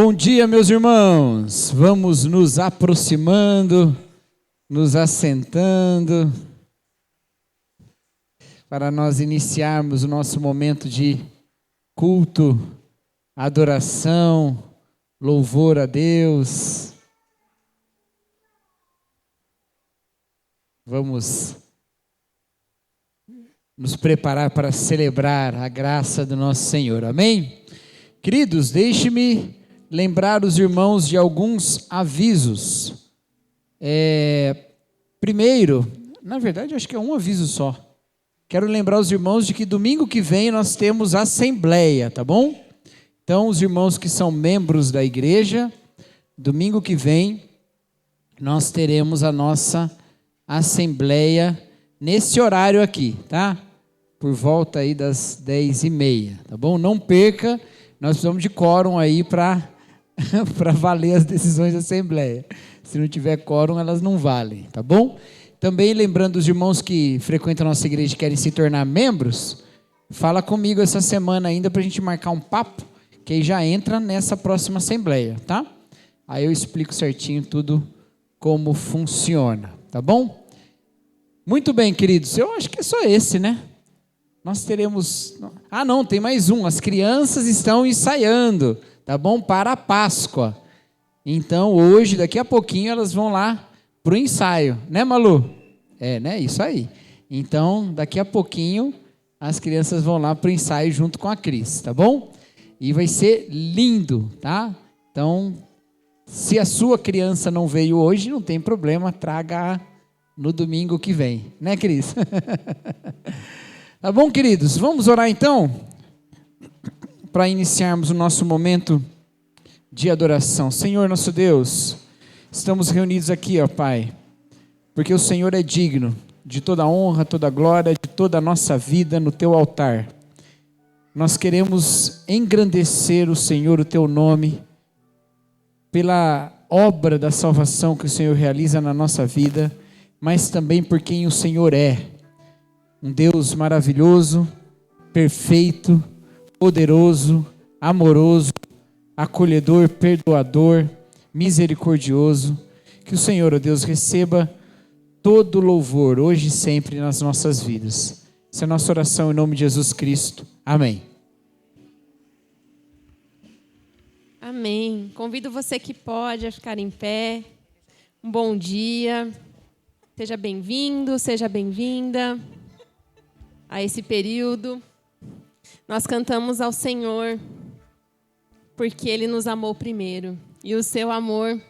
Bom dia, meus irmãos. Vamos nos aproximando, nos assentando, para nós iniciarmos o nosso momento de culto, adoração, louvor a Deus. Vamos nos preparar para celebrar a graça do nosso Senhor. Amém? Queridos, deixe-me lembrar os irmãos de alguns avisos. Primeiro, na verdade, acho que é um aviso só. Quero lembrar os irmãos de que domingo que vem nós temos assembleia, tá bom? Então, os irmãos que são membros da igreja, domingo que vem nós teremos a nossa assembleia nesse horário aqui, tá? Por volta aí das 10h30, tá bom? Não perca, nós precisamos de quórum aí para valer as decisões da assembleia. Se não tiver quórum, elas não valem, tá bom? Também lembrando os irmãos que frequentam a nossa igreja e querem se tornar membros, fala comigo essa semana ainda para a gente marcar um papo, que aí já entra nessa próxima assembleia, tá? Aí eu explico certinho tudo como funciona, tá bom? Muito bem, queridos, eu acho que é só esse, né? Nós teremos... Ah, não, tem mais um. As crianças estão ensaiando, tá bom? Para a Páscoa. Então, hoje, daqui a pouquinho, elas vão lá para o ensaio. Né, Malu? Né? Isso aí. Então, daqui a pouquinho, as crianças vão lá para o ensaio junto com a Cris, tá bom? E vai ser lindo, tá? Então, se a sua criança não veio hoje, não tem problema, traga no domingo que vem. Né, Cris? Tá bom, queridos? Vamos orar então? Para iniciarmos o nosso momento de adoração. Senhor nosso Deus, estamos reunidos aqui, ó Pai, porque o Senhor é digno de toda honra, toda glória, de toda a nossa vida no Teu altar. Nós queremos engrandecer o Senhor, o Teu nome, pela obra da salvação que o Senhor realiza na nossa vida, mas também por quem o Senhor é. Um Deus maravilhoso, perfeito, poderoso, amoroso, acolhedor, perdoador, misericordioso. Que o Senhor, ó Deus, receba todo louvor, hoje e sempre, nas nossas vidas. Essa é a nossa oração em nome de Jesus Cristo. Amém. Amém. Convido você que pode a ficar em pé. Um bom dia. Seja bem-vindo, seja bem-vinda a esse período. Nós cantamos ao Senhor porque Ele nos amou primeiro. E o seu amor,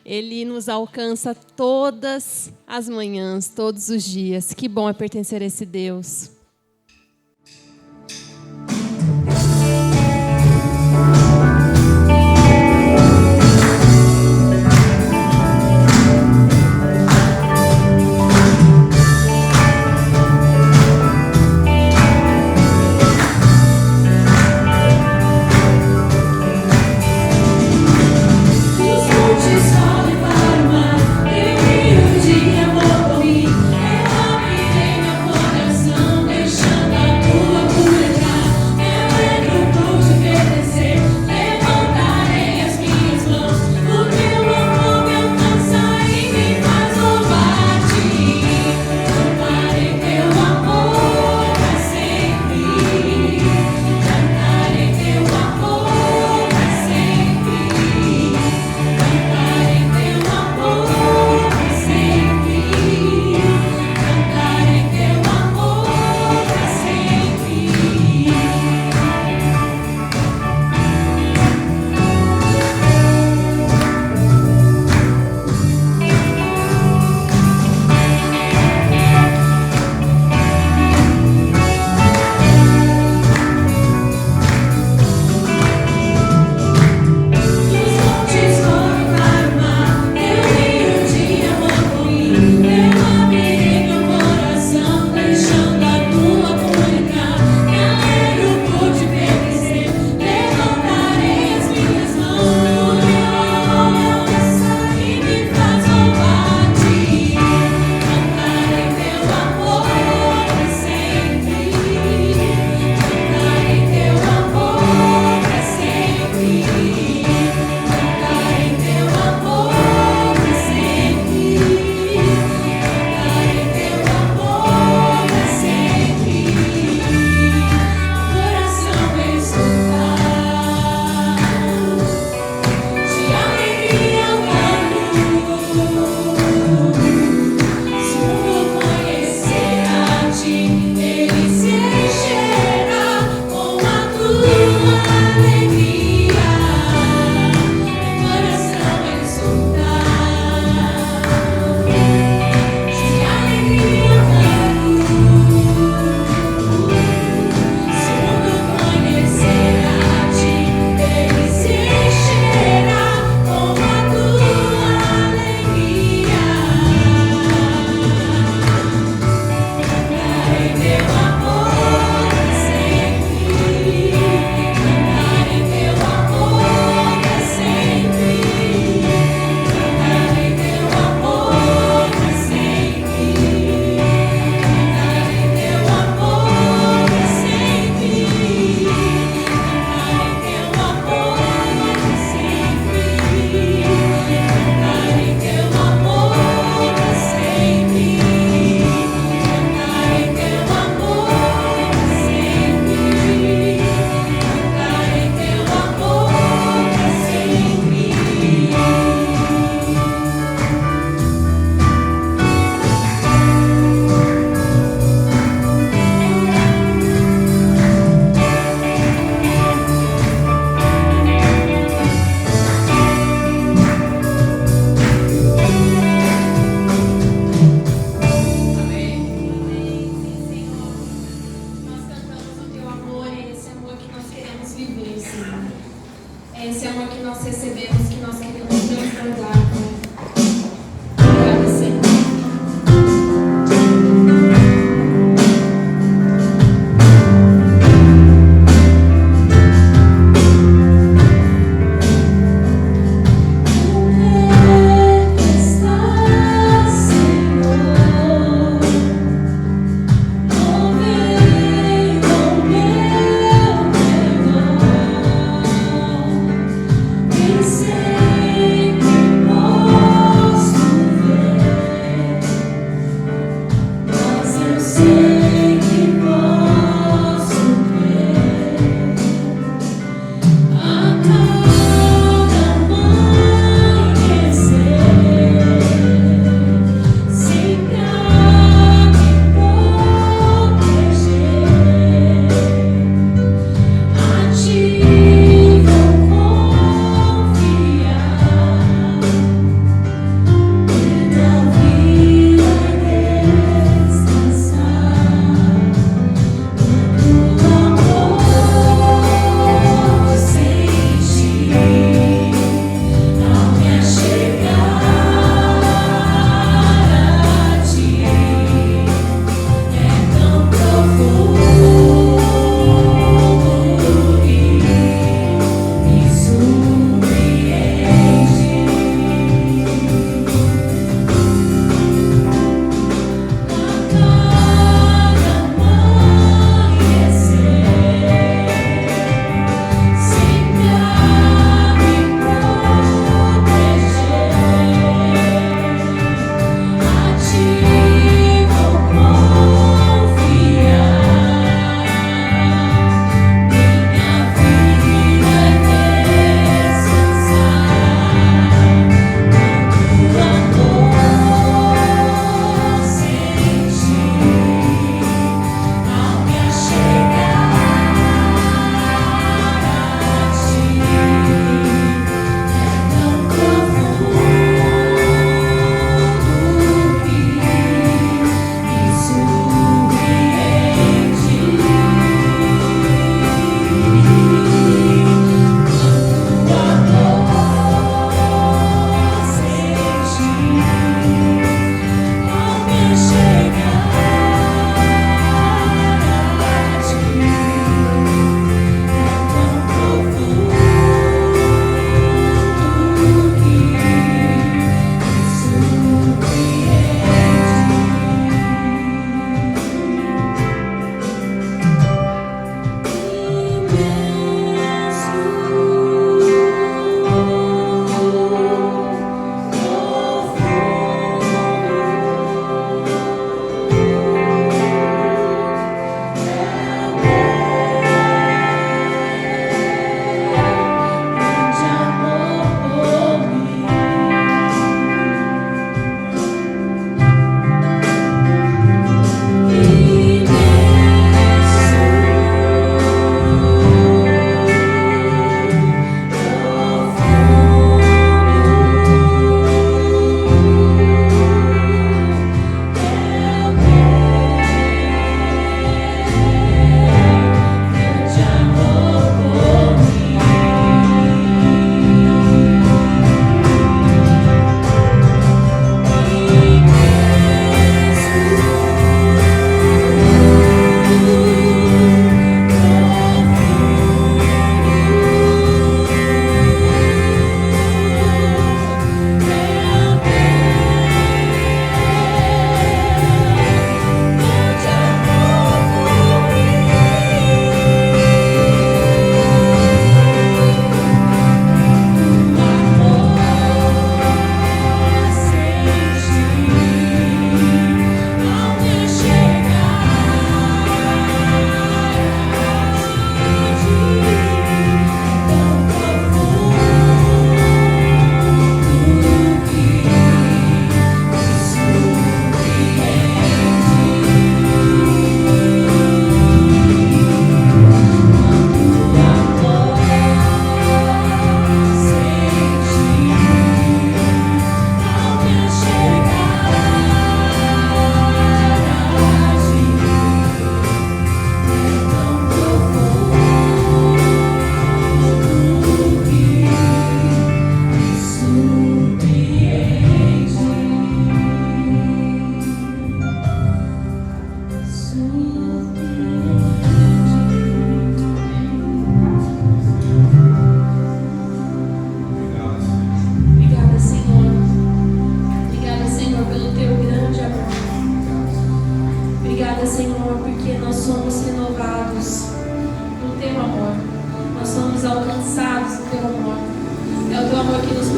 Ele nos alcança todas as manhãs, todos os dias. Que bom é pertencer a esse Deus. Amor comigo, derrame em meu coração. Confiar.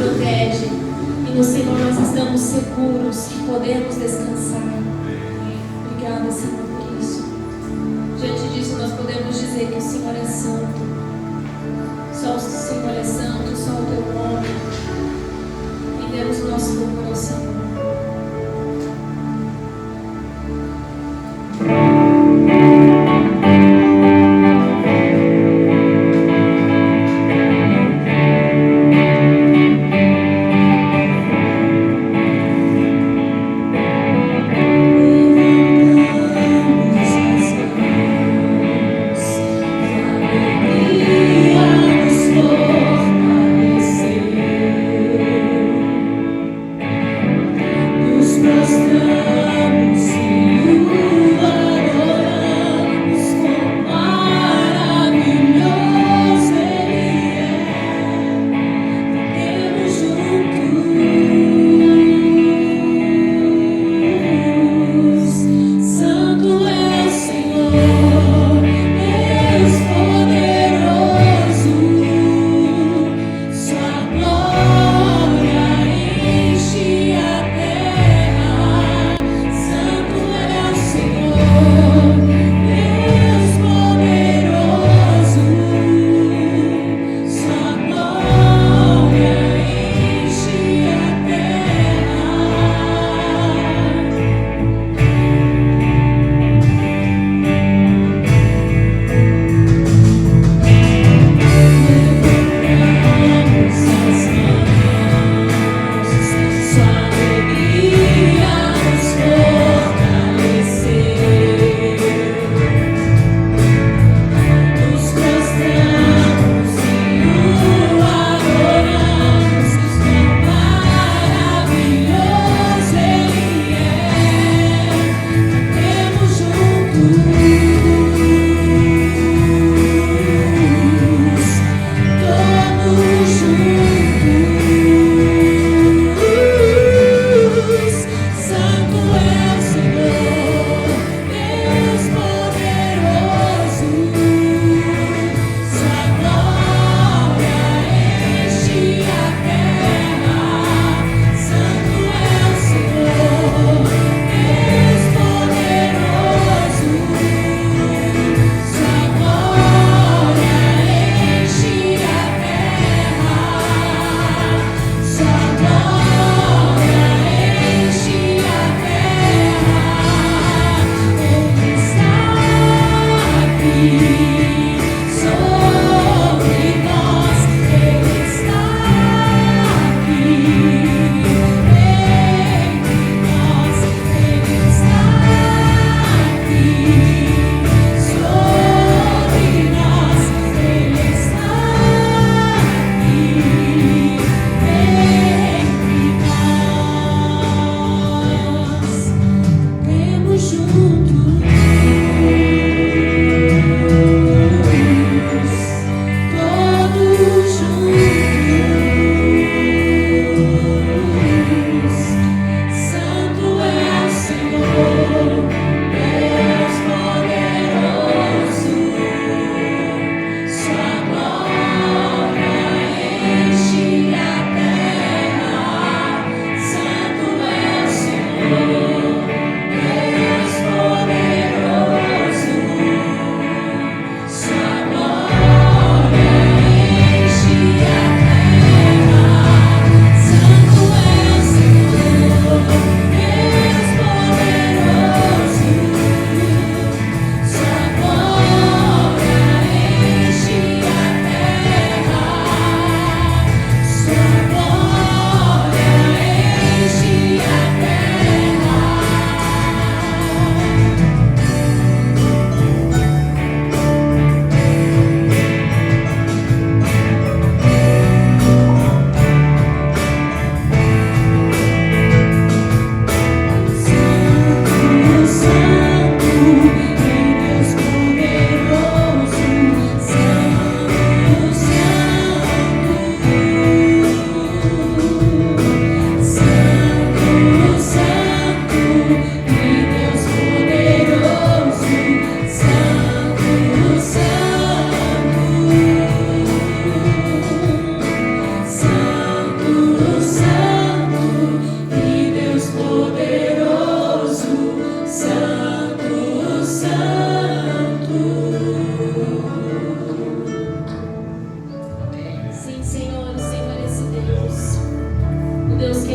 protege. E no Senhor nós estamos seguros que podemos descansar. Obrigada, Senhor, por isso. Diante disso, nós podemos dizer que o Senhor é santo. Só o Senhor é santo, só o teu nome. Rendemos o nosso louvor ao Senhor.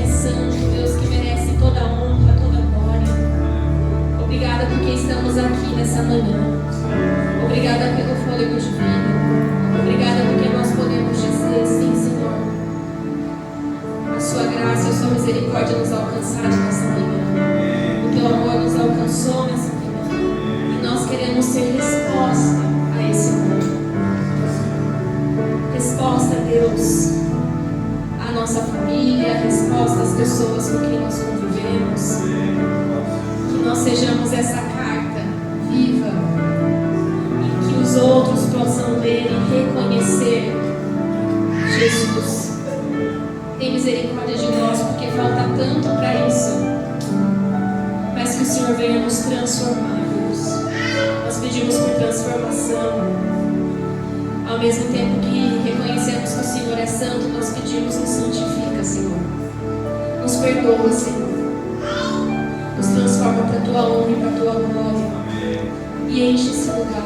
é santo, Deus que merece toda a honra, toda a glória. Obrigada porque estamos aqui nessa manhã. Obrigada pelo fôlego de vida. Obrigada porque nós podemos dizer, sim, Senhor, a sua graça e a sua misericórdia nos alcançaram nessa manhã. O teu amor nos alcançou nessa manhã. E nós queremos ser resposta a esse amor. Resposta, Deus, à nossa família, resposta às pessoas com quem nós convivemos. Que nós sejamos essa carta viva, em que os outros possam ler e reconhecer Jesus. Tem misericórdia de nós, porque falta tanto para isso. Mas que o Senhor venha nos transformar, Deus. Nós pedimos por transformação. Ao mesmo tempo que reconhecemos que o Senhor é santo, nós pedimos, nos santifica, Senhor. Nos perdoa, Senhor. Nos transforma para a tua honra e para a tua glória. E enche esse lugar.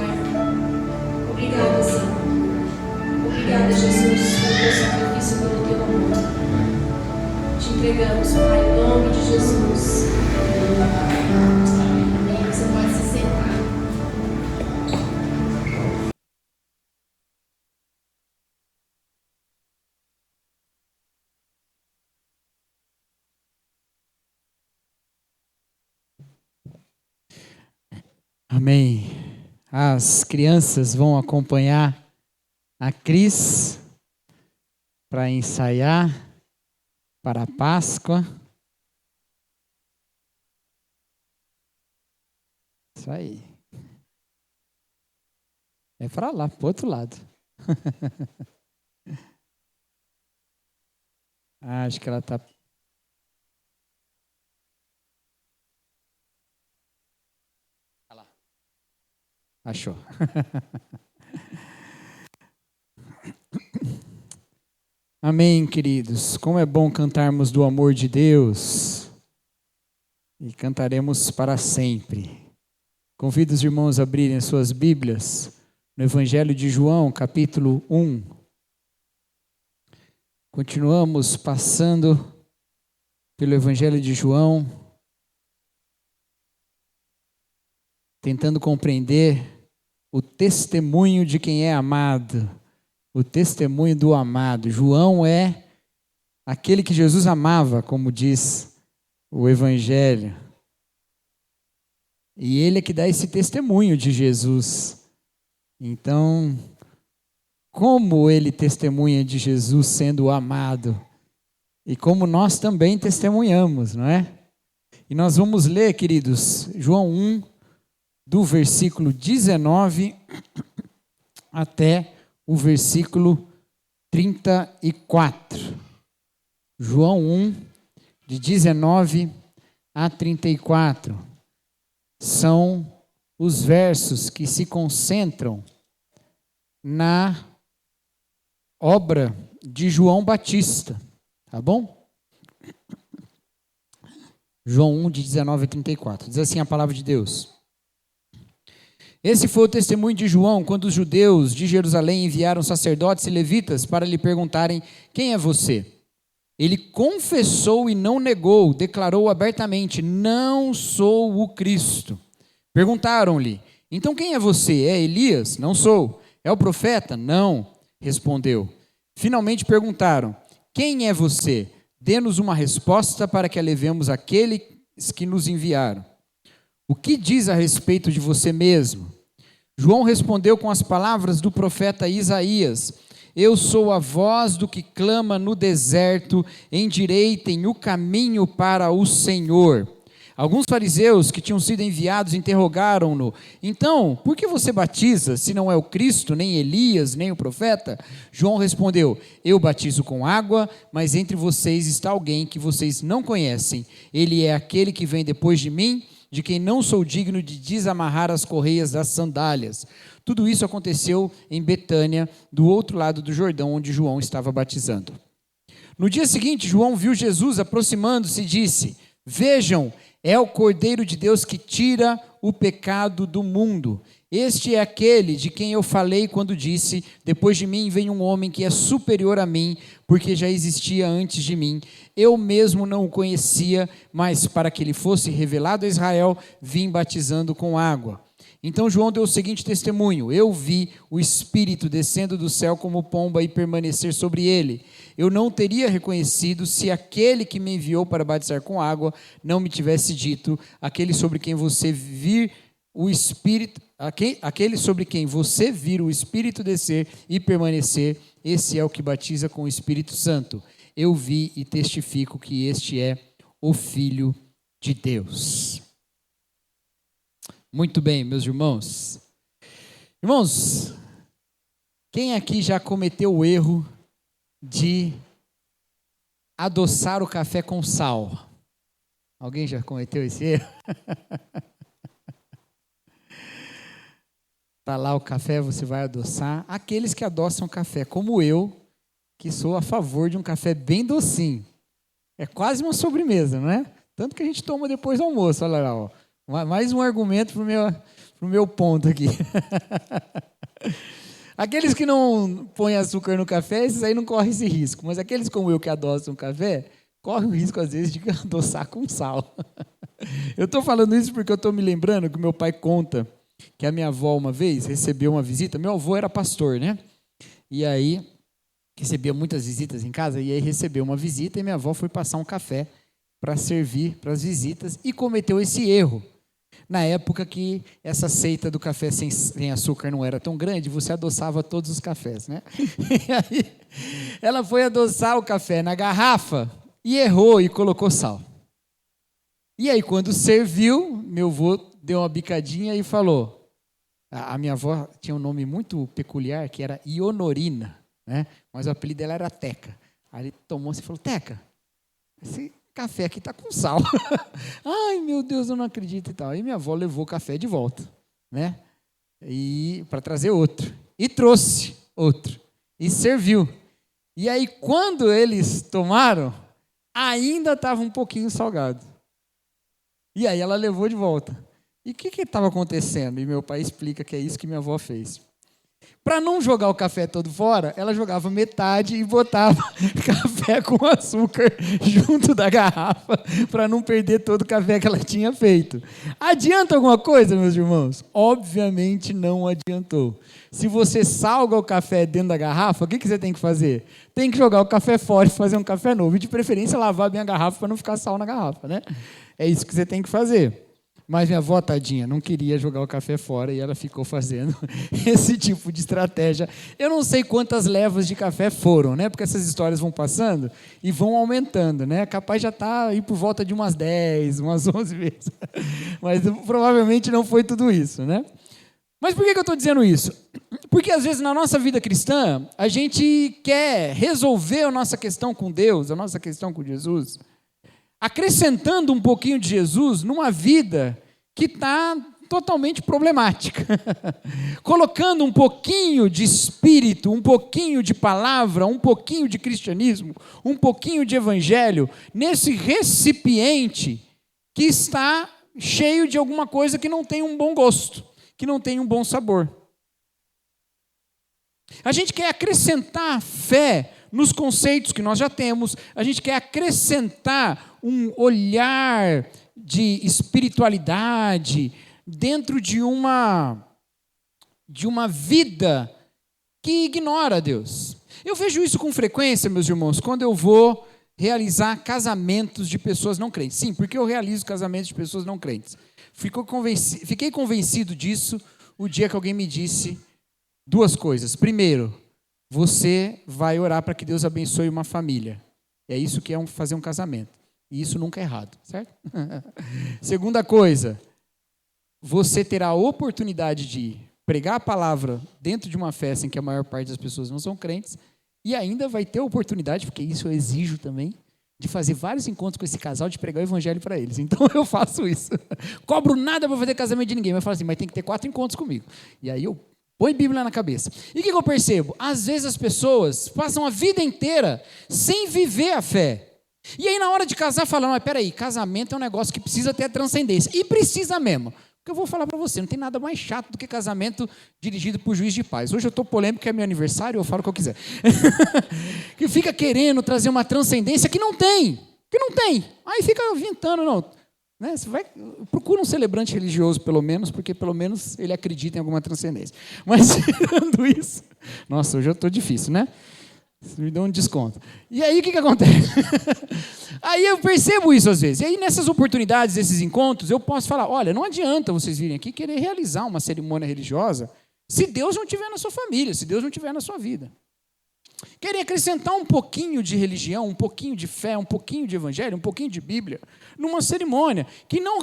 Obrigada, Senhor. Obrigada, Jesus, pelo teu sacrifício, pelo teu amor. Te entregamos, Pai, em nome de Jesus. Amém. Você pode se sentar. Amém. As crianças vão acompanhar a Cris para ensaiar para a Páscoa. Isso aí. É para lá, para o outro lado. Acho que ela está... Achou. Amém, queridos. Como é bom cantarmos do amor de Deus. E cantaremos para sempre. Convido os irmãos a abrirem suas Bíblias no Evangelho de João, capítulo 1. Continuamos passando pelo Evangelho de João, tentando compreender o testemunho de quem é amado, o testemunho do amado. João é aquele que Jesus amava, como diz o Evangelho. E ele é que dá esse testemunho de Jesus. Então, como ele testemunha de Jesus sendo amado? E como nós também testemunhamos, não é? E nós vamos ler, queridos, João 1, do versículo 19 até o versículo 34. João 1, de 19 a 34. São os versos que se concentram na obra de João Batista, tá bom? João 1, de 19 a 34. Diz assim a palavra de Deus. Esse foi o testemunho de João quando os judeus de Jerusalém enviaram sacerdotes e levitas para lhe perguntarem: quem é você? Ele confessou e não negou, declarou abertamente: não sou o Cristo. Perguntaram-lhe: então quem é você? É Elias? Não sou. É o profeta? Não, respondeu. Finalmente perguntaram: quem é você? Dê-nos uma resposta para que a levemos àqueles que nos enviaram. O que diz a respeito de você mesmo? João respondeu com as palavras do profeta Isaías: eu sou a voz do que clama no deserto, endireitem o caminho para o Senhor. Alguns fariseus que tinham sido enviados interrogaram-no: então, por que você batiza, se não é o Cristo, nem Elias, nem o profeta? João respondeu: eu batizo com água, mas entre vocês está alguém que vocês não conhecem. Ele é aquele que vem depois de mim, de quem não sou digno de desamarrar as correias das sandálias. Tudo isso aconteceu em Betânia, do outro lado do Jordão, onde João estava batizando. No dia seguinte, João viu Jesus aproximando-se e disse: vejam, É o Cordeiro de Deus que tira o pecado do mundo. Este é aquele de quem eu falei quando disse: depois de mim vem um homem que é superior a mim, porque já existia antes de mim. Eu mesmo não o conhecia, mas para que ele fosse revelado a Israel, vim batizando com água. Então João deu o seguinte testemunho: eu vi o Espírito descendo do céu como pomba e permanecer sobre ele. Eu não teria reconhecido se aquele que me enviou para batizar com água não me tivesse dito: aquele sobre quem você vir o Espírito, aquele sobre quem você vir o Espírito descer e permanecer, esse é o que batiza com o Espírito Santo. Eu vi e testifico que este é o Filho de Deus. Muito bem, meus irmãos. Irmãos, quem aqui já cometeu o erro de adoçar o café com sal? Alguém já cometeu esse erro? Está lá o café, você vai adoçar. Aqueles que adoçam café, como eu, que sou a favor de um café bem docinho. É quase uma sobremesa, não é? Tanto que a gente toma depois do almoço. Olha lá, ó. Mais um argumento pro meu ponto aqui. Aqueles que não põem açúcar no café, esses aí não correm esse risco. Mas aqueles como eu que adoçam café, correm o risco, às vezes, de adoçar com sal. Eu estou falando isso porque eu estou me lembrando que meu pai conta que a minha avó uma vez recebeu uma visita. Meu avô era pastor, né? E aí recebia muitas visitas em casa, e aí recebeu uma visita e minha avó foi passar um café para servir para as visitas e cometeu esse erro. Na época que essa seita do café sem açúcar não era tão grande, você adoçava todos os cafés, né? E aí ela foi adoçar o café na garrafa e errou e colocou sal. E aí quando serviu, meu avô deu uma bicadinha e falou, a minha avó tinha um nome muito peculiar, que era Ionorina, né? Mas o apelido dela era Teca. Aí ele tomou e falou: Teca, esse café aqui está com sal. Ai, meu Deus, eu não acredito e tal. Aí minha avó levou o café de volta, né? E para trazer outro. E trouxe outro. E serviu. E aí, quando eles tomaram, ainda estava um pouquinho salgado. E aí ela levou de volta. E o que estava acontecendo? E meu pai explica que é isso que minha avó fez. Para não jogar o café todo fora, ela jogava metade e botava café com açúcar junto da garrafa, para não perder todo o café que ela tinha feito. Adianta alguma coisa, meus irmãos? Obviamente não adiantou. Se você salga o café dentro da garrafa, o que você tem que fazer? Tem que jogar o café fora e fazer um café novo. E de preferência lavar bem a garrafa para não ficar sal na garrafa, né? É isso que você tem que fazer. Mas minha avó, tadinha, não queria jogar o café fora e ela ficou fazendo esse tipo de estratégia. Eu não sei quantas levas de café foram, né? Porque essas histórias vão passando e vão aumentando, né? Capaz já está aí por volta de umas 10, umas 11 vezes. Mas provavelmente não foi tudo isso, né? Mas por que eu estou dizendo isso? Porque às vezes na nossa vida cristã, a gente quer resolver a nossa questão com Deus, a nossa questão com Jesus, acrescentando um pouquinho de Jesus numa vida que está totalmente problemática. Colocando um pouquinho de espírito, um pouquinho de palavra, um pouquinho de cristianismo, um pouquinho de evangelho, nesse recipiente que está cheio de alguma coisa que não tem um bom gosto, que não tem um bom sabor. A gente quer acrescentar fé nos conceitos que nós já temos, a gente quer acrescentar um olhar de espiritualidade dentro de uma vida que ignora Deus. Eu vejo isso com frequência, meus irmãos, quando eu vou realizar casamentos de pessoas não crentes. Sim, porque eu realizo casamentos de pessoas não crentes. Fiquei convencido disso o dia que alguém me disse duas coisas. Primeiro, você vai orar para que Deus abençoe uma família. É isso que é fazer um casamento. E isso nunca é errado, certo? Segunda coisa, você terá a oportunidade de pregar a palavra dentro de uma festa em que a maior parte das pessoas não são crentes, e ainda vai ter a oportunidade, porque isso eu exijo também, de fazer vários encontros com esse casal, de pregar o evangelho para eles. Então eu faço isso. Cobro nada para fazer casamento de ninguém, mas falo assim, mas tem que ter 4 encontros comigo. E aí eu põe Bíblia na cabeça. E o que eu percebo? Às vezes as pessoas passam a vida inteira sem viver a fé. E aí na hora de casar fala, mas peraí, casamento é um negócio que precisa ter transcendência. E precisa mesmo. Porque eu vou falar para você, não tem nada mais chato do que casamento dirigido por juiz de paz. Hoje eu estou polêmico, que é meu aniversário, eu falo o que eu quiser. Que fica querendo trazer uma transcendência que não tem. Aí fica inventando, não. Né? Procura um celebrante religioso, pelo menos, porque pelo menos ele acredita em alguma transcendência. Mas tirando isso... Nossa, hoje eu estou difícil, né? Me dá um desconto. E aí o que acontece? Aí eu percebo isso às vezes. E aí nessas oportunidades, esses encontros, eu posso falar, olha, não adianta vocês virem aqui querer realizar uma cerimônia religiosa se Deus não estiver na sua família, se Deus não estiver na sua vida. Querem acrescentar um pouquinho de religião, um pouquinho de fé, um pouquinho de evangelho, um pouquinho de Bíblia, numa cerimônia que não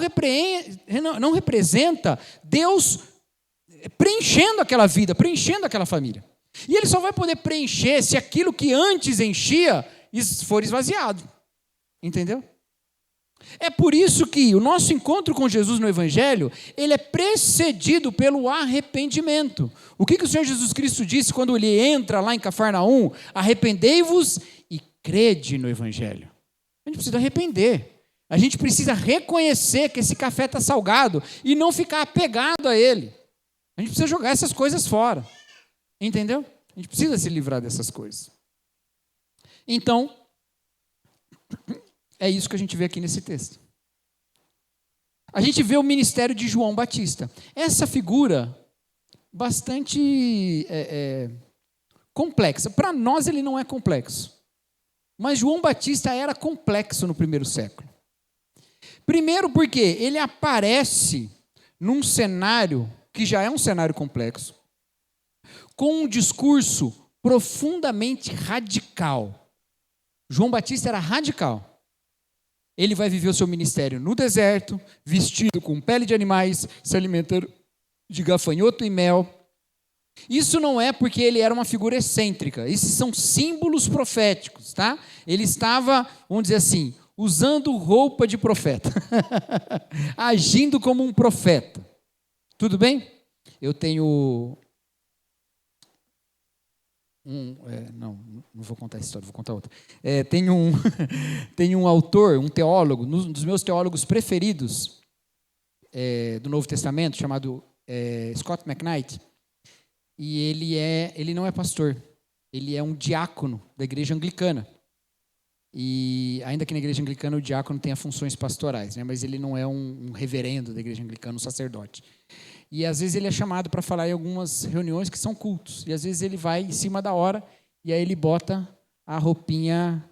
representa Deus preenchendo aquela vida, preenchendo aquela família. E ele só vai poder preencher se aquilo que antes enchia for esvaziado. Entendeu? É por isso que o nosso encontro com Jesus no Evangelho, ele é precedido pelo arrependimento. O que o Senhor Jesus Cristo disse quando ele entra lá em Cafarnaum? Arrependei-vos e crede no Evangelho. A gente precisa arrepender. A gente precisa reconhecer que esse café está salgado e não ficar apegado a ele. A gente precisa jogar essas coisas fora. Entendeu? A gente precisa se livrar dessas coisas. Então, é isso que a gente vê aqui nesse texto. A gente vê o ministério de João Batista. Essa figura bastante complexa. Para nós ele não é complexo. Mas João Batista era complexo no primeiro século. Primeiro porque ele aparece num cenário que já é um cenário complexo, com um discurso profundamente radical. João Batista era radical. Ele vai viver o seu ministério no deserto, vestido com pele de animais, se alimentando de gafanhoto e mel. Isso não é porque ele era uma figura excêntrica. Esses são símbolos proféticos, tá? Ele estava, vamos dizer assim, usando roupa de profeta. Agindo como um profeta. Tudo bem? Eu tenho... não vou contar essa história, vou contar outra. Tem um autor, um teólogo, um dos meus teólogos preferidos do Novo Testamento, chamado Scott McKnight, e ele não é pastor, ele é um diácono da igreja anglicana. E ainda que na igreja anglicana o diácono tenha funções pastorais, né, mas ele não é um reverendo da igreja anglicana, um sacerdote. E às vezes ele é chamado para falar em algumas reuniões que são cultos. E às vezes ele vai em cima da hora e aí ele bota a roupinha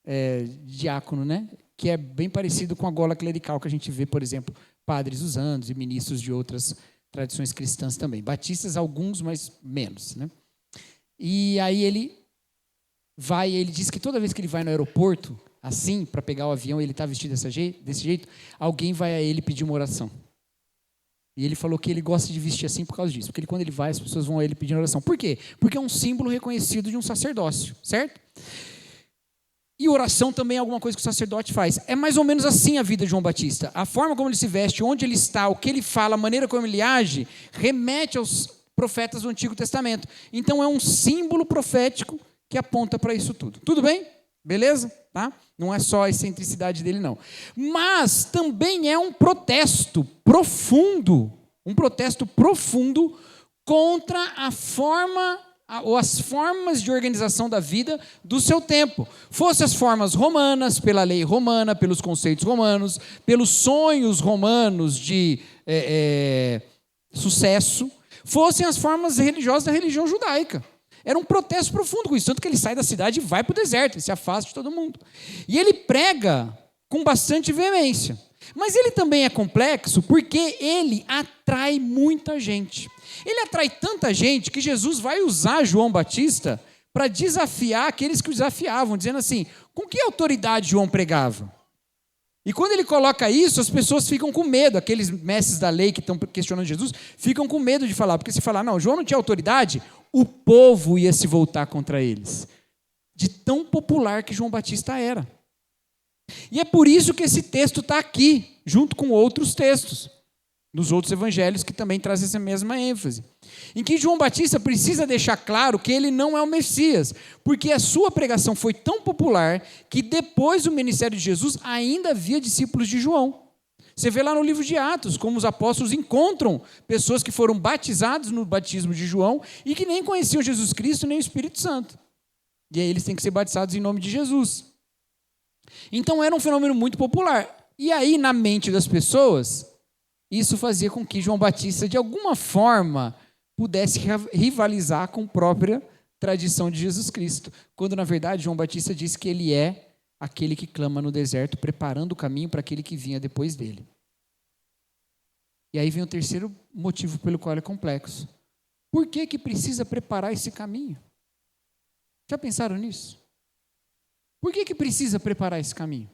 de diácono, né? Que é bem parecido com a gola clerical que a gente vê, por exemplo, padres usando e ministros de outras tradições cristãs também. Batistas, alguns, mas menos, né? E aí ele diz que toda vez que ele vai no aeroporto, assim, para pegar o avião, ele está vestido desse jeito, alguém vai a ele pedir uma oração. E ele falou que ele gosta de vestir assim por causa disso. Porque quando ele vai, as pessoas vão a ele pedir oração. Por quê? Porque é um símbolo reconhecido de um sacerdócio, certo? E oração também é alguma coisa que o sacerdote faz. É mais ou menos assim a vida de João Batista. A forma como ele se veste, onde ele está, o que ele fala, a maneira como ele age, remete aos profetas do Antigo Testamento. Então é um símbolo profético que aponta para isso tudo. Tudo bem? Beleza? Tá? Não é só a excentricidade dele, não. Mas também é um protesto profundo contra a forma ou as formas de organização da vida do seu tempo. Fossem as formas romanas, pela lei romana, pelos conceitos romanos, pelos sonhos romanos de sucesso, fossem as formas religiosas da religião judaica. Era um protesto profundo com isso, tanto que ele sai da cidade e vai para o deserto, ele se afasta de todo mundo. E ele prega com bastante veemência. Mas ele também é complexo porque ele atrai muita gente. Ele atrai tanta gente que Jesus vai usar João Batista para desafiar aqueles que o desafiavam, dizendo assim, com que autoridade João pregava? E quando ele coloca isso, as pessoas ficam com medo, aqueles mestres da lei que estão questionando Jesus, ficam com medo de falar, porque se falar, não, João não tinha autoridade, o povo ia se voltar contra eles. De tão popular que João Batista era. E é por isso que esse texto está aqui, junto com outros textos. nos outros evangelhos que também trazem essa mesma ênfase. Em que João Batista precisa deixar claro que ele não é o Messias, porque a sua pregação foi tão popular que depois do ministério de Jesus ainda havia discípulos de João. Você vê lá no livro de Atos, como os apóstolos encontram pessoas que foram batizadas no batismo de João e que nem conheciam Jesus Cristo nem o Espírito Santo. E aí eles têm que ser batizados em nome de Jesus. Então era um fenômeno muito popular. E aí, na mente das pessoas, isso fazia com que João Batista, de alguma forma, pudesse rivalizar com a própria tradição de Jesus Cristo. Quando, na verdade, João Batista disse que ele é aquele que clama no deserto, preparando o caminho para aquele que vinha depois dele. E aí vem o terceiro motivo pelo qual é complexo. Por que precisa preparar esse caminho? Já pensaram nisso? Por que precisa preparar esse caminho?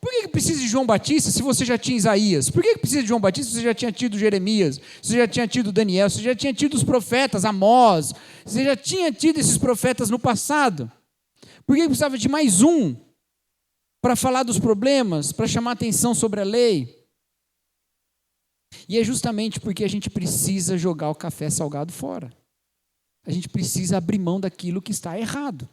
Por que precisa de João Batista se você já tinha Isaías? Por que precisa de João Batista se você já tinha tido Jeremias? Se você já tinha tido Daniel? Se você já tinha tido os profetas, Amós? Se você já tinha tido esses profetas no passado? Por que precisava de mais um para falar dos problemas, para chamar atenção sobre a lei? E é justamente porque a gente precisa jogar o café salgado fora. A gente precisa abrir mão daquilo que está errado.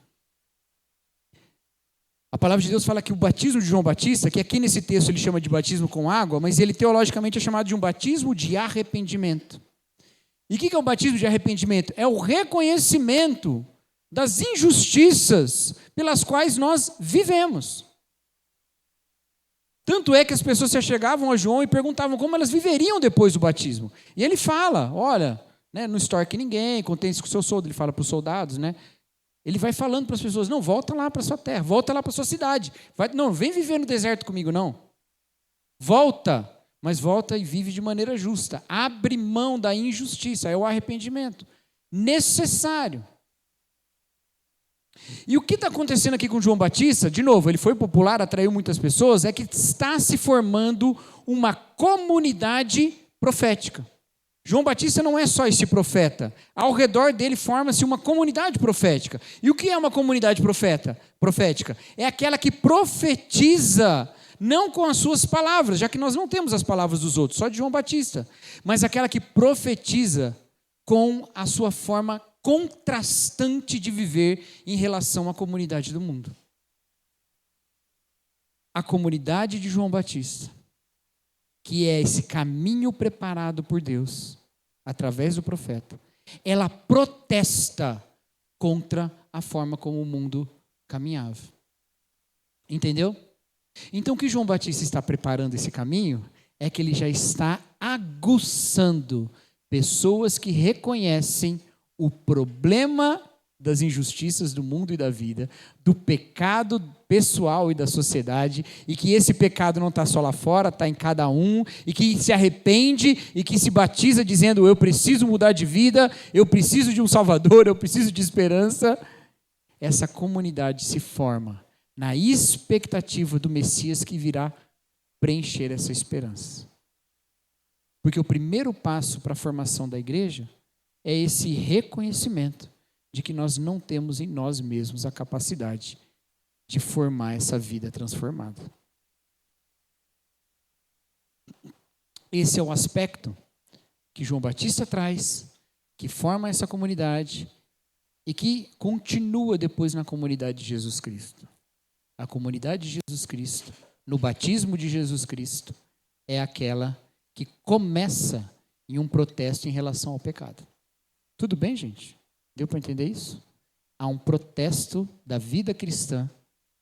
A palavra de Deus fala que o batismo de João Batista, que aqui nesse texto ele chama de batismo com água, mas ele teologicamente é chamado de um batismo de arrependimento. E o que é o batismo de arrependimento? É o reconhecimento das injustiças pelas quais nós vivemos. Tanto é que as pessoas se achegavam a João e perguntavam como elas viveriam depois do batismo. E ele fala, olha, né, não extorque ninguém, contente com o seu soldo, ele fala para os soldados, né? Ele vai falando para as pessoas, não, volta lá para a sua terra, volta lá para a sua cidade. Não vem viver no deserto comigo, não. Volta, mas volta e vive de maneira justa. Abre mão da injustiça, é o arrependimento necessário. E o que está acontecendo aqui com João Batista, de novo, ele foi popular, atraiu muitas pessoas, é que está se formando uma comunidade profética. João Batista não é só esse profeta. Ao redor dele forma-se uma comunidade profética. E o que é uma comunidade profética? É aquela que profetiza, não com as suas palavras, já que nós não temos as palavras dos outros, só de João Batista, mas aquela que profetiza com a sua forma contrastante de viver em relação à comunidade do mundo. A comunidade de João Batista, que é esse caminho preparado por Deus, através do profeta, ela protesta contra a forma como o mundo caminhava. Entendeu? Então, o que João Batista está preparando esse caminho é que ele já está aguçando pessoas que reconhecem o problema das injustiças do mundo e da vida, do pecado pessoal e da sociedade, e que esse pecado não está só lá fora, está em cada um, e que se arrepende e que se batiza dizendo, eu preciso mudar de vida, eu preciso de um Salvador, eu preciso de esperança. Essa comunidade se forma na expectativa do Messias que virá preencher essa esperança. Porque o primeiro passo para a formação da igreja é esse reconhecimento de que nós não temos em nós mesmos a capacidade de formar essa vida transformada. Esse é o aspecto que João Batista traz, que forma essa comunidade e que continua depois na comunidade de Jesus Cristo. A comunidade de Jesus Cristo, no batismo de Jesus Cristo, é aquela que começa em um protesto em relação ao pecado. Tudo bem, gente? Deu para entender isso? Há um protesto da vida cristã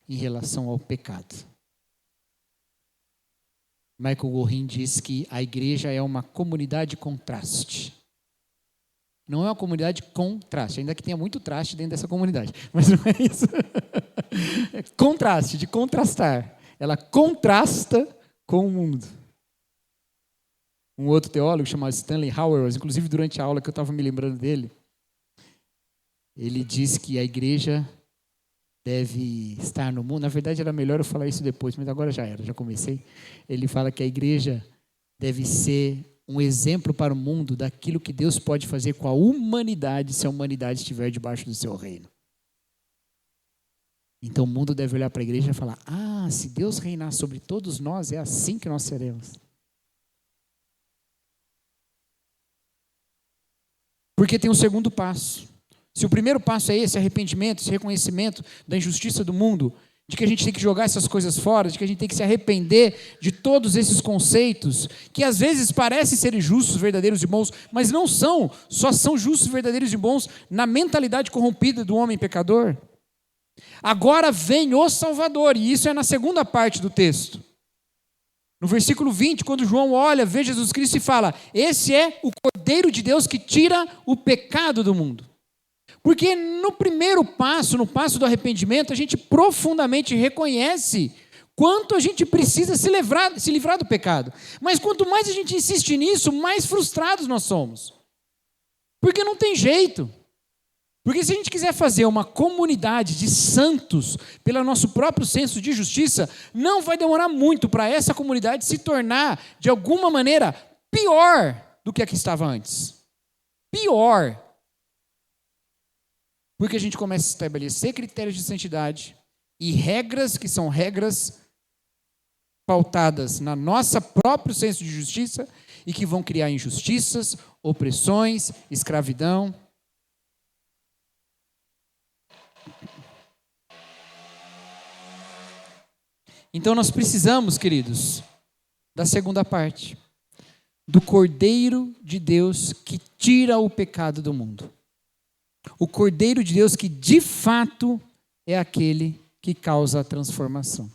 em relação ao pecado. Michael Gorin diz que a igreja é uma comunidade contraste. Não é uma comunidade contraste, ainda que tenha muito traste dentro dessa comunidade, mas não é isso. É contraste, de contrastar. Ela contrasta com o mundo. Um outro teólogo chamado Stanley Hauerwas, inclusive durante a aula que eu estava me lembrando dele, ele diz que a igreja deve estar no mundo. Na verdade, era melhor eu falar isso depois, mas agora já comecei. Ele fala que a igreja deve ser um exemplo para o mundo daquilo que Deus pode fazer com a humanidade se a humanidade estiver debaixo do seu reino. Então o mundo deve olhar para a igreja e falar, se Deus reinar sobre todos nós, é assim que nós seremos. Porque tem um segundo passo. Se o primeiro passo é esse arrependimento, esse reconhecimento da injustiça do mundo, de que a gente tem que jogar essas coisas fora, de que a gente tem que se arrepender de todos esses conceitos, que às vezes parecem serem justos, verdadeiros e bons, mas não são, só são justos, verdadeiros e bons na mentalidade corrompida do homem pecador. Agora vem o Salvador, e isso é na segunda parte do texto. No versículo 20, quando João olha, vê Jesus Cristo e fala: esse é o Cordeiro de Deus que tira o pecado do mundo. Porque no primeiro passo, no passo do arrependimento, a gente profundamente reconhece quanto a gente precisa se livrar do pecado. Mas quanto mais a gente insiste nisso, mais frustrados nós somos. Porque não tem jeito. Porque se a gente quiser fazer uma comunidade de santos pelo nosso próprio senso de justiça, não vai demorar muito para essa comunidade se tornar, de alguma maneira, pior do que a que estava antes. Pior. Porque a gente começa a estabelecer critérios de santidade e regras que são regras pautadas na nosso próprio senso de justiça e que vão criar injustiças, opressões, escravidão. Então nós precisamos, queridos, da segunda parte, do Cordeiro de Deus que tira o pecado do mundo. O Cordeiro de Deus que de fato é aquele que causa a transformação.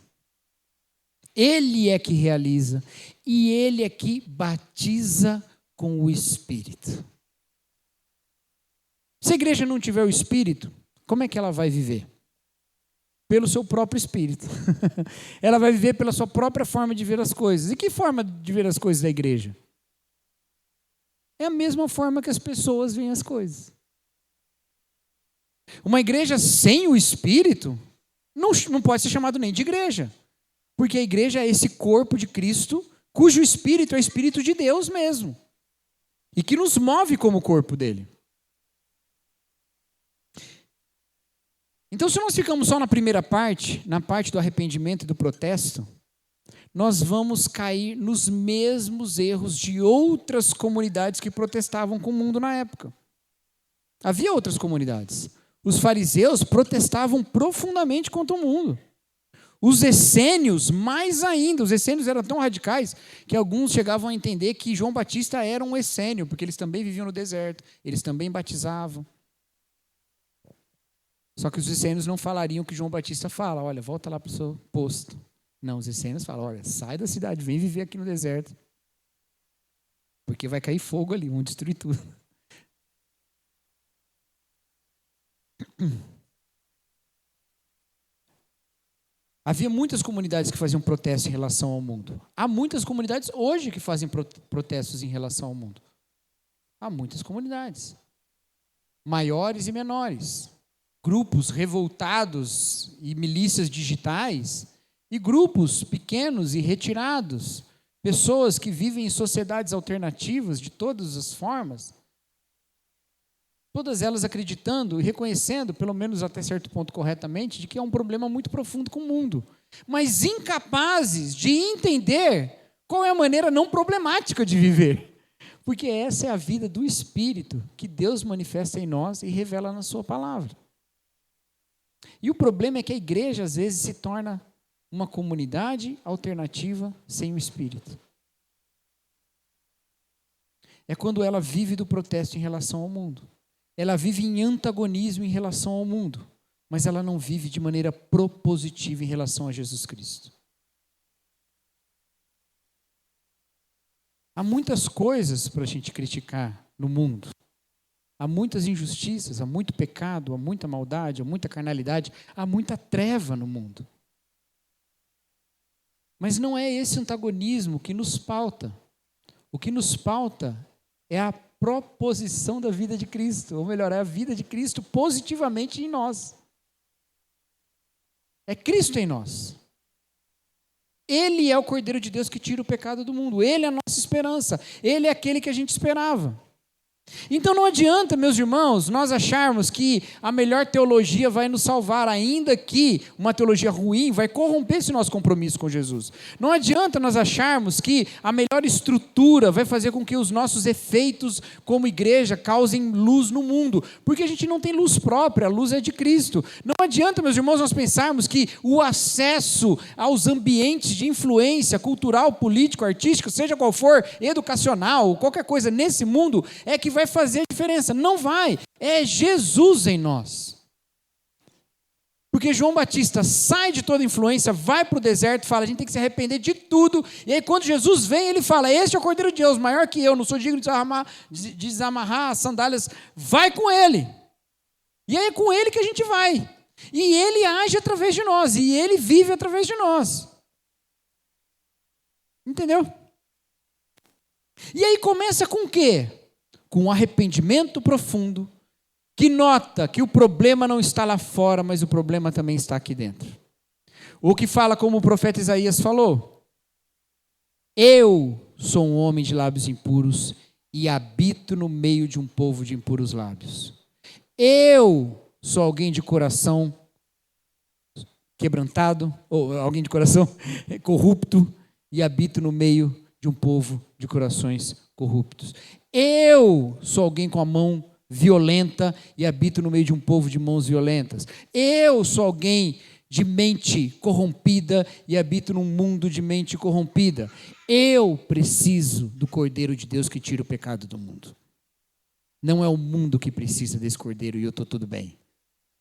Ele é que realiza e ele é que batiza com o Espírito. Se a igreja não tiver o Espírito, como é que ela vai viver? Pelo seu próprio Espírito. Ela vai viver pela sua própria forma de ver as coisas. E que forma de ver as coisas da igreja? É a mesma forma que as pessoas veem as coisas. Uma igreja sem o Espírito não pode ser chamado nem de igreja. Porque a igreja é esse corpo de Cristo, cujo Espírito é o Espírito de Deus mesmo. E que nos move como corpo dele. Então, se nós ficamos só na primeira parte, na parte do arrependimento e do protesto, nós vamos cair nos mesmos erros de outras comunidades que protestavam com o mundo na época. Havia outras comunidades. Os fariseus protestavam profundamente contra o mundo. Os essênios, mais ainda. Os essênios eram tão radicais que alguns chegavam a entender que João Batista era um essênio, porque eles também viviam no deserto, eles também batizavam. Só que os essênios não falariam o que João Batista fala. Olha, volta lá para o seu posto. Não, os essênios falam: olha, sai da cidade, vem viver aqui no deserto. Porque vai cair fogo ali, vão destruir tudo. Havia muitas comunidades que faziam protesto em relação ao mundo. Há muitas comunidades hoje que fazem protestos em relação ao mundo. Há muitas comunidades, maiores e menores. Grupos revoltados e milícias digitais, e grupos pequenos e retirados. Pessoas que vivem em sociedades alternativas de todas as formas. Todas elas acreditando e reconhecendo, pelo menos até certo ponto corretamente, de que é um problema muito profundo com o mundo. Mas incapazes de entender qual é a maneira não problemática de viver. Porque essa é a vida do Espírito que Deus manifesta em nós e revela na sua palavra. E o problema é que a igreja às vezes se torna uma comunidade alternativa sem o Espírito. É quando ela vive do protesto em relação ao mundo. Ela vive em antagonismo em relação ao mundo, mas ela não vive de maneira propositiva em relação a Jesus Cristo. Há muitas coisas para a gente criticar no mundo. Há muitas injustiças, há muito pecado, há muita maldade, há muita carnalidade, há muita treva no mundo. Mas não é esse antagonismo que nos pauta. O que nos pauta é a proposição da vida de Cristo, ou melhor, é a vida de Cristo positivamente em nós. É Cristo em nós. Ele é o Cordeiro de Deus que tira o pecado do mundo. Ele é a nossa esperança. Ele é aquele que a gente esperava. Então não adianta, meus irmãos, nós acharmos que a melhor teologia vai nos salvar, ainda que uma teologia ruim vai corromper esse nosso compromisso com Jesus. Não adianta nós acharmos que a melhor estrutura vai fazer com que os nossos efeitos como igreja causem luz no mundo, porque a gente não tem luz própria, a luz é de Cristo. Não adianta, meus irmãos, nós pensarmos que o acesso aos ambientes de influência cultural, político, artístico, seja qual for, educacional, qualquer coisa nesse mundo, é que vai fazer diferença. Não vai. É Jesus em nós. Porque João Batista sai de toda influência, vai para o deserto, fala, a gente tem que se arrepender de tudo. E aí quando Jesus vem, ele fala, este é o Cordeiro de Deus, maior que eu, não sou digno de desamarrar as sandálias. Vai com ele. E aí é com ele que a gente vai. E ele age através de nós. E ele vive através de nós. Entendeu? E aí começa com o quê? Com um arrependimento profundo, que nota que o problema não está lá fora, mas o problema também está aqui dentro. O que fala como o profeta Isaías falou: eu sou um homem de lábios impuros e habito no meio de um povo de impuros lábios. Eu sou alguém de coração quebrantado, ou alguém de coração corrupto, e habito no meio de um povo de corações corruptos. Eu sou alguém com a mão violenta e habito no meio de um povo de mãos violentas. Eu sou alguém de mente corrompida e habito num mundo de mente corrompida. Eu preciso do Cordeiro de Deus que tira o pecado do mundo. Não é o mundo que precisa desse Cordeiro e eu estou tudo bem.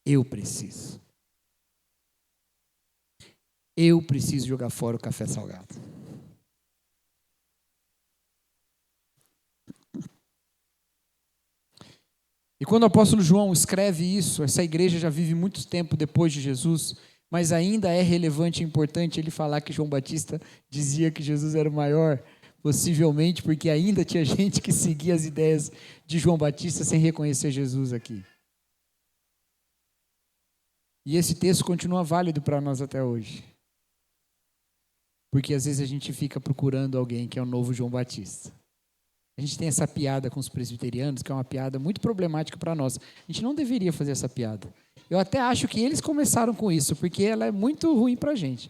Eu preciso. Eu preciso jogar fora o café salgado. E quando o apóstolo João escreve isso, essa igreja já vive muito tempo depois de Jesus, mas ainda é relevante e importante ele falar que João Batista dizia que Jesus era o maior, possivelmente porque ainda tinha gente que seguia as ideias de João Batista sem reconhecer Jesus aqui. E esse texto continua válido para nós até hoje. Porque às vezes a gente fica procurando alguém que é o novo João Batista. A gente tem essa piada com os presbiterianos, que é uma piada muito problemática para nós. A gente não deveria fazer essa piada. Eu até acho que eles começaram com isso, porque ela é muito ruim para a gente.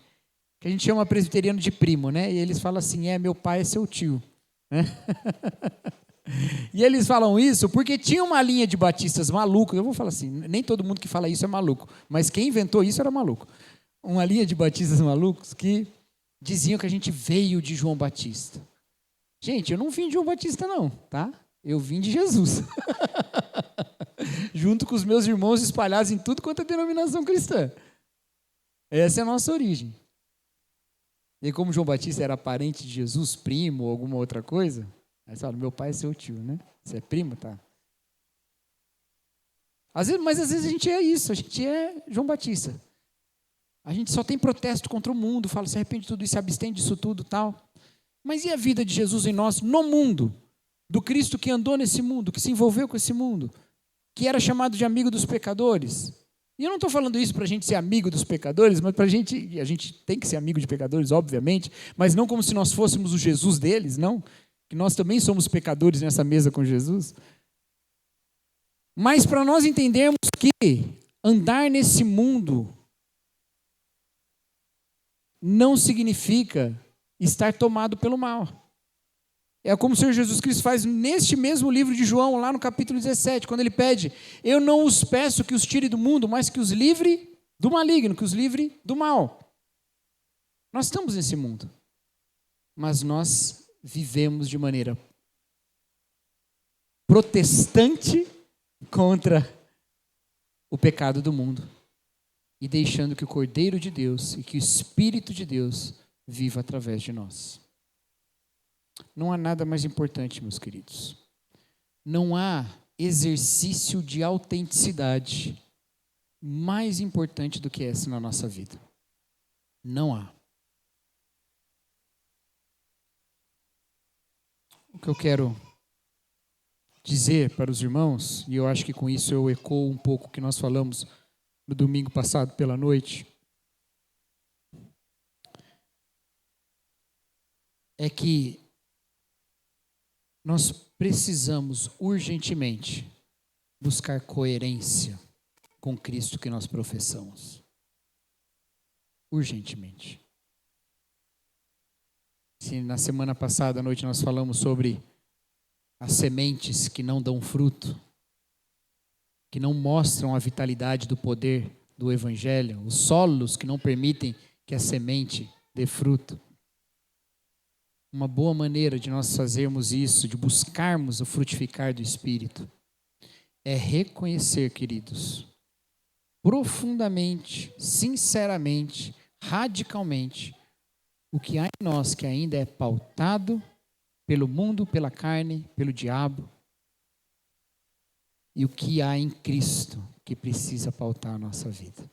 Que a gente chama presbiteriano de primo, né? E eles falam assim, meu pai é seu tio. Né? E eles falam isso porque tinha uma linha de batistas malucos. Eu vou falar assim, nem todo mundo que fala isso é maluco, mas quem inventou isso era maluco. Uma linha de batistas malucos que diziam que a gente veio de João Batista. Gente, eu não vim de João Batista não, tá? Eu vim de Jesus. Junto com os meus irmãos espalhados em tudo quanto é denominação cristã. Essa é a nossa origem. E como João Batista era parente de Jesus, primo ou alguma outra coisa, aí você fala, meu pai é seu tio, né? Você é primo, tá? Mas às vezes a gente é isso, a gente é João Batista. A gente só tem protesto contra o mundo, fala, se arrepende de tudo isso, se abstém disso tudo, tal. Mas e a vida de Jesus em nós, no mundo? Do Cristo que andou nesse mundo, que se envolveu com esse mundo, que era chamado de amigo dos pecadores. E eu não estou falando isso para a gente ser amigo dos pecadores, mas para a gente tem que ser amigo de pecadores, obviamente, mas não como se nós fôssemos o Jesus deles, não. Que nós também somos pecadores nessa mesa com Jesus. Mas para nós entendermos que andar nesse mundo não significa estar tomado pelo mal. É como o Senhor Jesus Cristo faz neste mesmo livro de João, lá no capítulo 17, quando ele pede, eu não os peço que os tire do mundo, mas que os livre do maligno, que os livre do mal. Nós estamos nesse mundo, mas nós vivemos de maneira protestante contra o pecado do mundo e deixando que o Cordeiro de Deus e que o Espírito de Deus viva através de nós. Não há nada mais importante, meus queridos. Não há exercício de autenticidade mais importante do que esse na nossa vida. Não há. O que eu quero dizer para os irmãos, e eu acho que com isso eu ecoo um pouco o que nós falamos no domingo passado pela noite, é que nós precisamos urgentemente buscar coerência com Cristo que nós professamos. Urgentemente. Se na semana passada à noite nós falamos sobre as sementes que não dão fruto, que não mostram a vitalidade do poder do Evangelho, os solos que não permitem que a semente dê fruto. Uma boa maneira de nós fazermos isso, de buscarmos o frutificar do Espírito, é reconhecer, queridos, profundamente, sinceramente, radicalmente, o que há em nós que ainda é pautado pelo mundo, pela carne, pelo diabo, e o que há em Cristo que precisa pautar a nossa vida.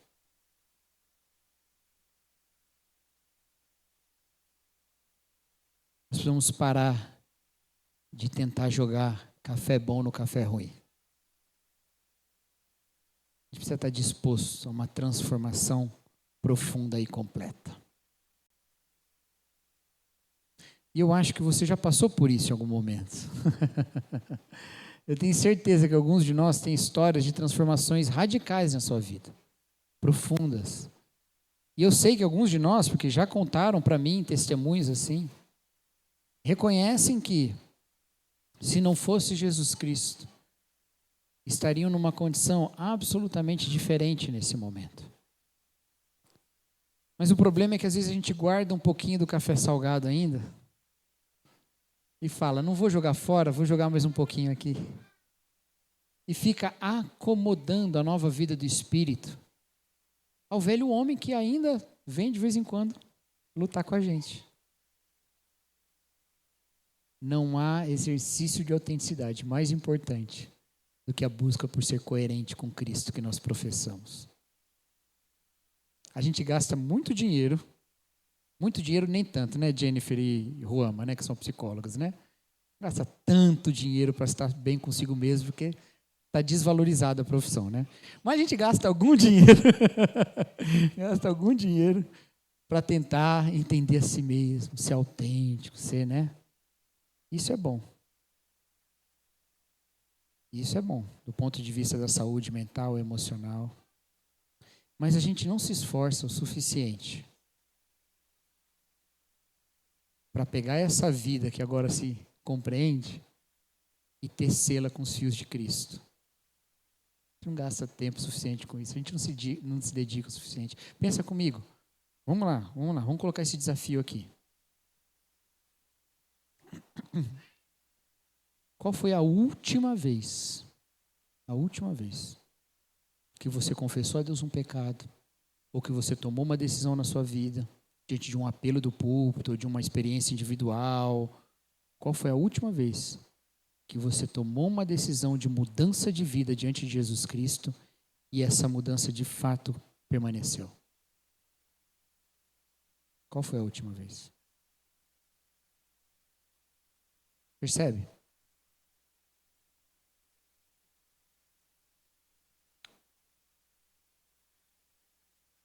Nós precisamos parar de tentar jogar café bom no café ruim. A gente precisa estar disposto a uma transformação profunda e completa. E eu acho que você já passou por isso em algum momento. Eu tenho certeza que alguns de nós têm histórias de transformações radicais na sua vida, profundas. E eu sei que alguns de nós, porque já contaram para mim testemunhos assim, reconhecem que, se não fosse Jesus Cristo, estariam numa condição absolutamente diferente nesse momento. Mas o problema é que às vezes a gente guarda um pouquinho do café salgado ainda e fala, não vou jogar fora, vou jogar mais um pouquinho aqui. E fica acomodando a nova vida do Espírito ao velho homem que ainda vem de vez em quando lutar com a gente. Não há exercício de autenticidade mais importante do que a busca por ser coerente com Cristo que nós professamos. A gente gasta muito dinheiro nem tanto, né, Jennifer e Ruama, né, que são psicólogas, né? Gasta tanto dinheiro para estar bem consigo mesmo, porque está desvalorizada a profissão, né? Mas a gente gasta algum dinheiro, para tentar entender a si mesmo, ser autêntico, ser, né? Isso é bom. Isso é bom, do ponto de vista da saúde mental e emocional. Mas a gente não se esforça o suficiente para pegar essa vida que agora se compreende e tecê-la com os fios de Cristo. A gente não gasta tempo suficiente com isso, a gente não se dedica o suficiente. Pensa comigo. Vamos lá, vamos colocar esse desafio aqui. Qual foi a última vez que você confessou a Deus um pecado, ou que você tomou uma decisão na sua vida, diante de um apelo do púlpito, ou de uma experiência individual? Qual foi a última vez que você tomou uma decisão de mudança de vida diante de Jesus Cristo e essa mudança de fato permaneceu? Qual foi a última vez? Percebe?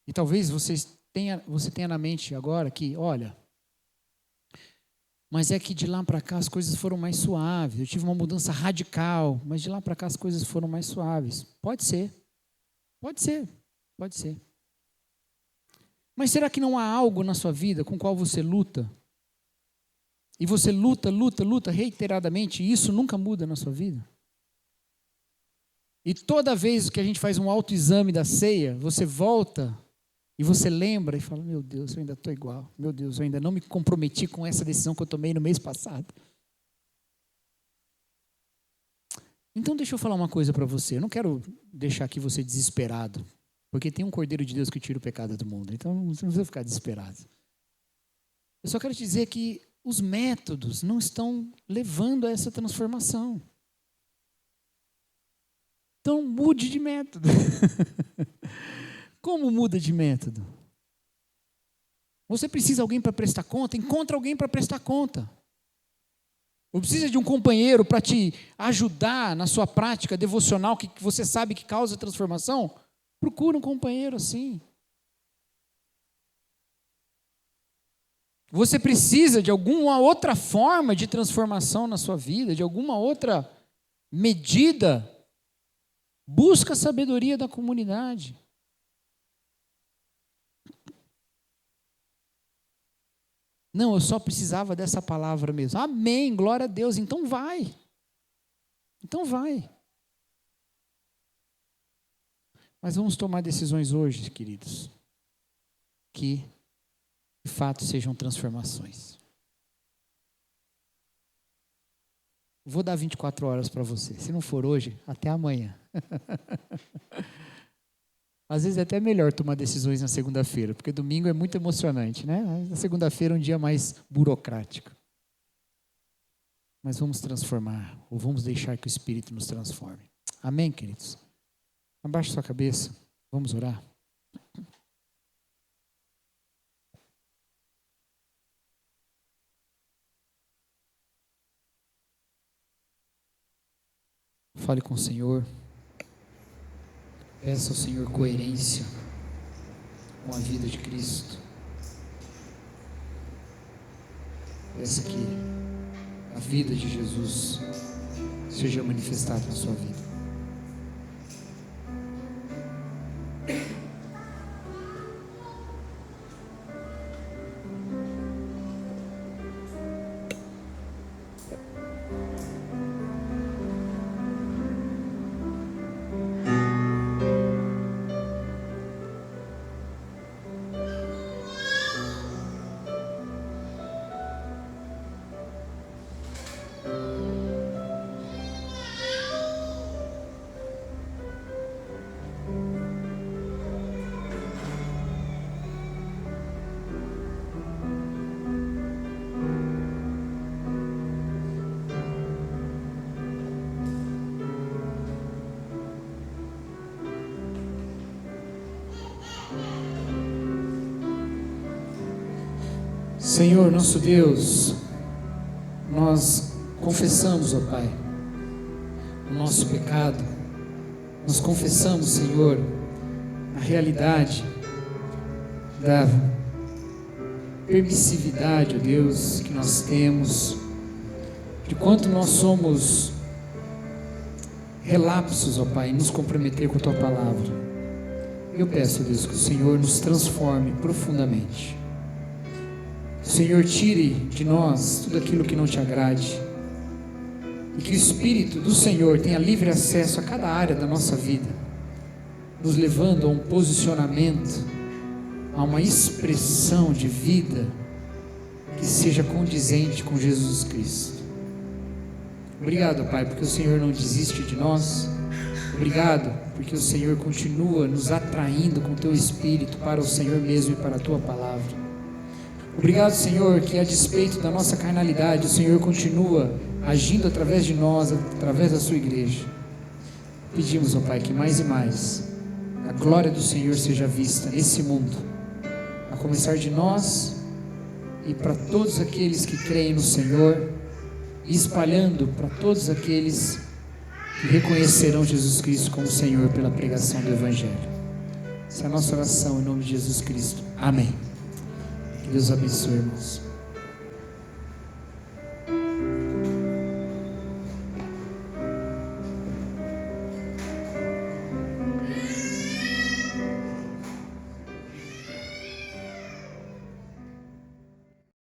E talvez você tenha na mente agora que, olha, mas é que de lá para cá as coisas foram mais suaves. Eu tive uma mudança radical, mas de lá para cá as coisas foram mais suaves. Pode ser. Mas será que não há algo na sua vida com o qual você luta? E você luta reiteradamente e isso nunca muda na sua vida? E toda vez que a gente faz um autoexame da ceia, você volta e você lembra e fala, meu Deus, eu ainda estou igual. Meu Deus, eu ainda não me comprometi com essa decisão que eu tomei no mês passado. Então deixa eu falar uma coisa para você. Eu não quero deixar aqui você desesperado, porque tem um Cordeiro de Deus que tira o pecado do mundo. Então você não precisa ficar desesperado. Eu só quero te dizer que os métodos não estão levando a essa transformação. Então mude de método. Como muda de método? Você precisa de alguém para prestar conta? Encontra alguém para prestar conta. Ou precisa de um companheiro para te ajudar na sua prática devocional que você sabe que causa transformação? Procura um companheiro assim. Você precisa de alguma outra forma de transformação na sua vida, de alguma outra medida. Busca a sabedoria da comunidade. Não, eu só precisava dessa palavra mesmo. Amém, glória a Deus. Então vai. Então vai. Mas vamos tomar decisões hoje, queridos, que de fato sejam transformações. Vou dar 24 horas para você. Se não for hoje, até amanhã. Às vezes é até melhor tomar decisões na segunda-feira, porque domingo é muito emocionante, né? Na segunda-feira é um dia mais burocrático. Mas vamos transformar, ou vamos deixar que o Espírito nos transforme. Amém, queridos? Abaixe sua cabeça, vamos orar. Fale com o Senhor. Peça ao Senhor coerência com a vida de Cristo. Peça que a vida de Jesus seja manifestada na sua vida. Senhor, nosso Deus, nós confessamos, ó Pai, o nosso pecado. Nós confessamos, Senhor, a realidade da permissividade, ó Deus, que nós temos, de quanto nós somos relapsos, ó Pai, em nos comprometer com a Tua Palavra. Eu peço, ó Deus, que o Senhor nos transforme profundamente. Senhor, tire de nós tudo aquilo que não te agrade, e que o Espírito do Senhor tenha livre acesso a cada área da nossa vida, nos levando a um posicionamento, a uma expressão de vida que seja condizente com Jesus Cristo. Obrigado, Pai, porque o Senhor não desiste de nós. Obrigado porque o Senhor continua nos atraindo com o Teu Espírito para o Senhor mesmo e para a Tua Palavra. Obrigado, Senhor, que a despeito da nossa carnalidade, o Senhor continua agindo através de nós, através da sua igreja. Pedimos, ó Pai, que mais e mais a glória do Senhor seja vista nesse mundo, a começar de nós e para todos aqueles que creem no Senhor, e espalhando para todos aqueles que reconhecerão Jesus Cristo como Senhor pela pregação do Evangelho. Essa é a nossa oração em nome de Jesus Cristo. Amém. Deus abençoe, irmãos.